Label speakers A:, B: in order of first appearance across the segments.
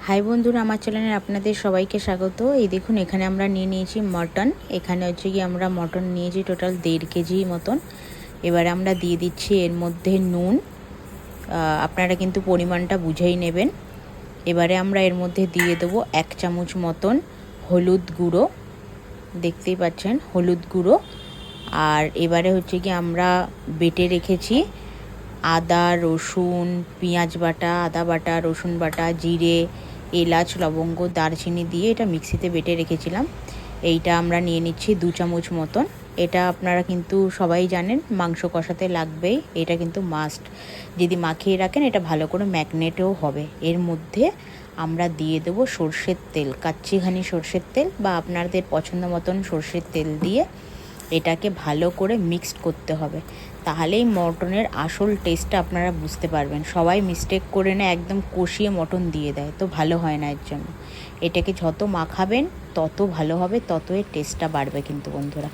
A: High বন্ধুরা, আমার চ্যানেলে আপনাদের সবাইকে স্বাগত। এই দেখুন, এখানে আমরা নিয়ে নিয়েছি মটন। এখানে হচ্ছে কি আমরা মটন নিয়েছি টোটাল 1.5 কেজি মতন। এবারে আমরা দিয়ে দিচ্ছি এর মধ্যে নুন। আপনারা কিন্তু পরিমাণটা বুঝেই নেবেন। এবারে আমরা এর মধ্যে দিয়ে দেবো 1 চামচ মতন হলুদ গুঁড়ো, দেখতেই পাচ্ছেন হলুদ গুঁড়ো। আর এবারে হচ্ছে কি আমরা বেটে রেখেছি আদা রসুন পেঁয়াজ বাটা, আদা বাটা, রসুন বাটা, জিরে, এলাচ, লবঙ্গ, দারচিনি দিয়ে এটা মিক্সিতে বেটে রেখেছিলাম। এইটা আমরা নিয়ে নিচ্ছি 2 চামচ মতন। এটা আপনারা কিন্তু সবাই জানেন মাংস কষাতে লাগবেই, এটা কিন্তু মাস্ট। যদি মাখিয়ে রাখেন এটা ভালো করে ম্যাগনেটও হবে। এর মধ্যে আমরা দিয়ে দেবো সর্ষের তেল, কাচ্চিঘানি সর্ষের তেল বা আপনাদের পছন্দ মতন সর্ষের তেল দিয়ে এটাকে ভালো করে মিক্সড করতে হবে। তাহলেই মটনের আসল টেস্টটা আপনারা বুঝতে পারবেন। সবাই মিস্টেক করে না, একদম কষিয়ে মটন দিয়ে দেয়, তো ভালো হয় না। এর জন্য এটাকে যত মাখাবেন তত ভালো হবে, তত এর টেস্টটা বাড়বে। কিন্তু বন্ধুরা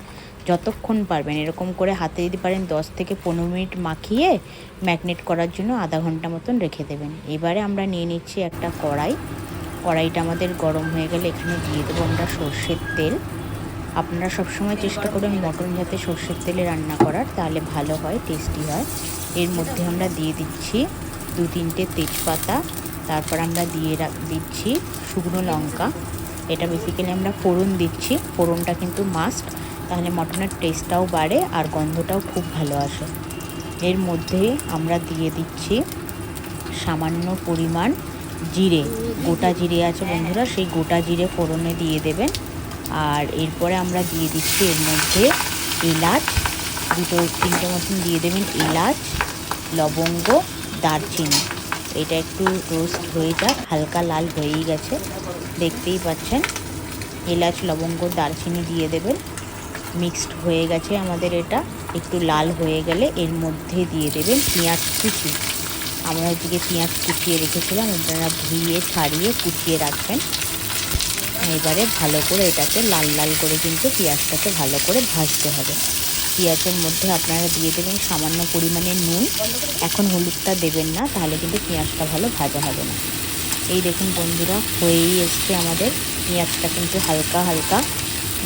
A: যতক্ষণ পারবেন এরকম করে হাতে যদি পারেন 10 থেকে 15 মিনিট মাখিয়ে ম্যাগনেট করার জন্য আধা ঘন্টা মতন রেখে দেবেন। এবারে আমরা নিয়ে নিচ্ছি একটা কড়াইটা আমাদের গরম হয়ে গেলে এখানে দিয়ে দেবো আমরা সর্ষের তেল। আপনারা সবসময় চেষ্টা করবেন মটন যাতে সর্ষের তেলে রান্না করার, তাহলে ভালো হয়, টেস্টি হয়। এর মধ্যে আমরা দিয়ে দিচ্ছি 2-3টে তেজপাতা। তারপর আমরা দিচ্ছি শুকনো লঙ্কা। এটা বেসিক্যালি আমরা ফোড়ন দিচ্ছি, ফোড়নটা কিন্তু মাস্ট, তাহলে মটনের টেস্টটাও বাড়ে আর গন্ধটাও খুব ভালো আসে। এর মধ্যে আমরা দিয়ে দিচ্ছি সামান্য পরিমাণ জিরে, গোটা জিরে আছে বন্ধুরা, সেই গোটা জিরে ফোড়নে দিয়ে দেবেন। আর এরপরে আমরা দিয়ে দিচ্ছি এর মধ্যে এলাচ, 2-3টে মতন দিয়ে দেবেন এলাচ, লবঙ্গ, দারচিনি। এটা একটু রোস্ট হয়ে যাক, হালকা লাল হয়েই গেছে, দেখতেই পাচ্ছেন। এলাচ, লবঙ্গ, দারচিনি দিয়ে দেবেন। মিক্সড হয়ে গেছে আমাদের এটা। একটু লাল হয়ে গেলে এর মধ্যে দিয়ে দেবেন পেঁয়াজ কুচি। আমরা এদিকে পেঁয়াজ কুচিয়ে রেখেছিলাম, আপনারা ধুয়ে ছাড়িয়ে কুচিয়ে রাখবেন। এবারে ভালো করে এটাকে লাল লাল করে কিন্তু পেঁয়াজটাকে ভালো করে ভাজতে হবে। পেঁয়াজের মধ্যে আপনারা দিয়ে দেবেন সামান্য পরিমাণে নুন। এখন হলুদটা দেবেন না, তাহলে কিন্তু পেঁয়াজটা ভালো ভাজা হবে না। এই দেখুন বন্ধুরা, হয়েই এসছে আমাদের। পেঁয়াজটা কিন্তু হালকা হালকা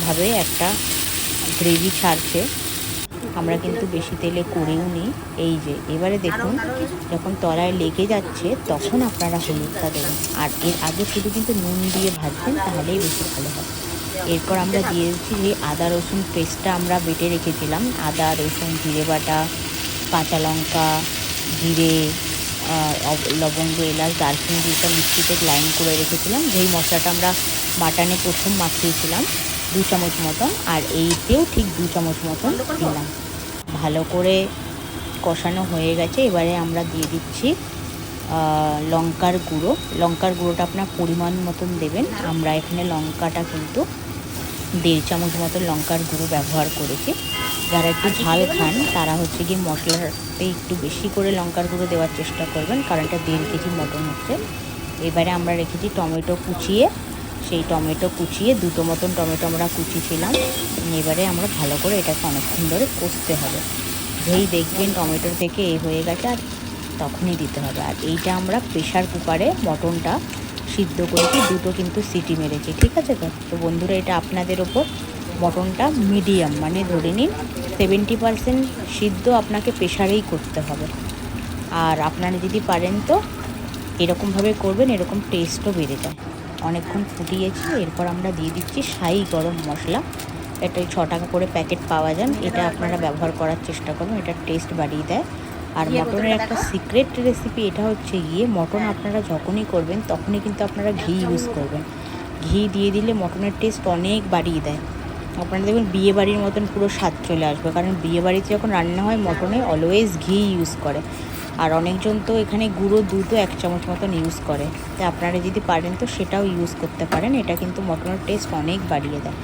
A: ভাবে একটা গ্রেভি ছাড়ছে। আমরা কিন্তু বেশি তেলে করেও নিই। এই যে এবারে দেখুন, যখন তলায় লেগে যাচ্ছে তখন আপনারা হলুদটা দেবেন, আর এর আগে শুধু কিন্তু নুন দিয়ে ভাজবেন, তাহলেই বেশি ভালো হয়। এরপর আমরা দিয়ে দিচ্ছি যে আদা রসুন পেস্টটা আমরা বেটে রেখেছিলাম। আদা রসুন জিরে বাটা, কাঁচা লঙ্কা, জিরে, লবঙ্গ, এলাচ, দারচিনি দিয়ে মিক্সিতে গ্রাইন্ড করে রেখেছিলাম। যেই মশলাটা আমরা মাটনে প্রথম মাখিয়েছিলাম 2 চামচ মতন, আর এইতেও ঠিক 2 চামচ মতন দিলাম। ভালো করে কষানো হয়ে গেছে। এবারে আমরা দিয়ে দিচ্ছি লঙ্কার গুঁড়োটা আপনার পরিমাণ মতন দেবেন। আমরা এখানে লঙ্কাটা কিন্তু 1.5 চামচ মতন লঙ্কার গুঁড়ো ব্যবহার করেছি। যারা একটু ঝাল খান তারা হচ্ছে গিয়ে মশলাতে একটু বেশি করে লঙ্কার গুঁড়ো দেওয়ার চেষ্টা করবেন, কারণ এটা 1.5 কেজি মটন হচ্ছে। এবারে আমরা রেখেছি টমেটো কুচিয়ে, সেই টমেটো কুচিয়ে 2টো মতন টমেটো আমরা কুচিয়েছিলাম। এবারে আমরা ভালো করে এটাকে অনেকক্ষণ ধরে কষতে হবে। যেই দেখবেন টমেটোর থেকে হয়ে গেছে আর তখনই দিতে হবে। আর এইটা আমরা প্রেশার কুকারে মটনটা সিদ্ধ করেছি, 2টো কিন্তু সিটি মেরেছি, ঠিক আছে। তো বন্ধুরা, এটা আপনাদের ওপর। মটনটা মিডিয়াম, মানে ধরে নিন 70% সিদ্ধ আপনাকে প্রেশারেই করতে হবে। আর আপনারা যদি পারেন তো এরকমভাবে করবেন, এরকম টেস্টও বেড়ে যায়। অনেকক্ষণ ফুটিয়েছি। এরপর আমরা দিয়ে দিচ্ছি শাহি গরম মশলা। এটা 6 টাকা করে প্যাকেট পাওয়া যায়, এটা আপনারা ব্যবহার করার চেষ্টা করবেন, এটা টেস্ট বাড়িয়ে দেয়। আর মটনের একটা সিক্রেট রেসিপি, এটা হচ্ছে গিয়ে মটন আপনারা যখনই করবেন তখনই কিন্তু আপনারা ঘি ইউজ করবেন। ঘি দিয়ে দিলে মটনের টেস্ট অনেক বাড়িয়ে দেয়। আপনারা দেখবেন বিয়েবাড়ির মতন পুরো স্বাদ চলে আসবে, কারণ বিয়েবাড়িতে যখন রান্না হয় মটনে অলওয়েজ ঘি ইউজ করে। আর অনেকজন তো এখানে গুঁড়ো দুধও 1 চামচ মতন ইউজ করে, তাই আপনারা যদি পারেন তো সেটাও ইউজ করতে পারেন। এটা কিন্তু মটনের টেস্ট অনেক বাড়িয়ে দেয়।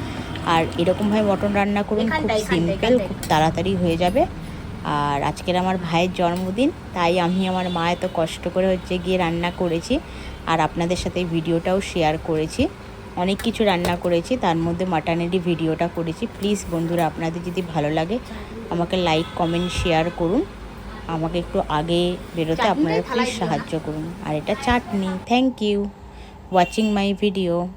A: আর এরকমভাবে মটন রান্না করুন, খুব সিম্পল, খুব তাড়াতাড়ি হয়ে যাবে। আর আজকের আমার ভাইয়ের জন্মদিন, তাই আমি আমার মা এত কষ্ট করে হচ্ছে গিয়ে রান্না করেছি, আর আপনাদের সাথে এই ভিডিওটাও শেয়ার করেছি। অনেক কিছু রান্না করেছি, তার মধ্যে মাটনেরই ভিডিওটা করেছি। প্লিজ বন্ধুরা, আপনাদের যদি ভালো লাগে আমাকে লাইক কমেন্ট শেয়ার করুন, আমাকে একটু আগে বেরোতে আপনারা প্লিজ সাহায্য করুন। আর এটা chutney. Thank you. watching my video.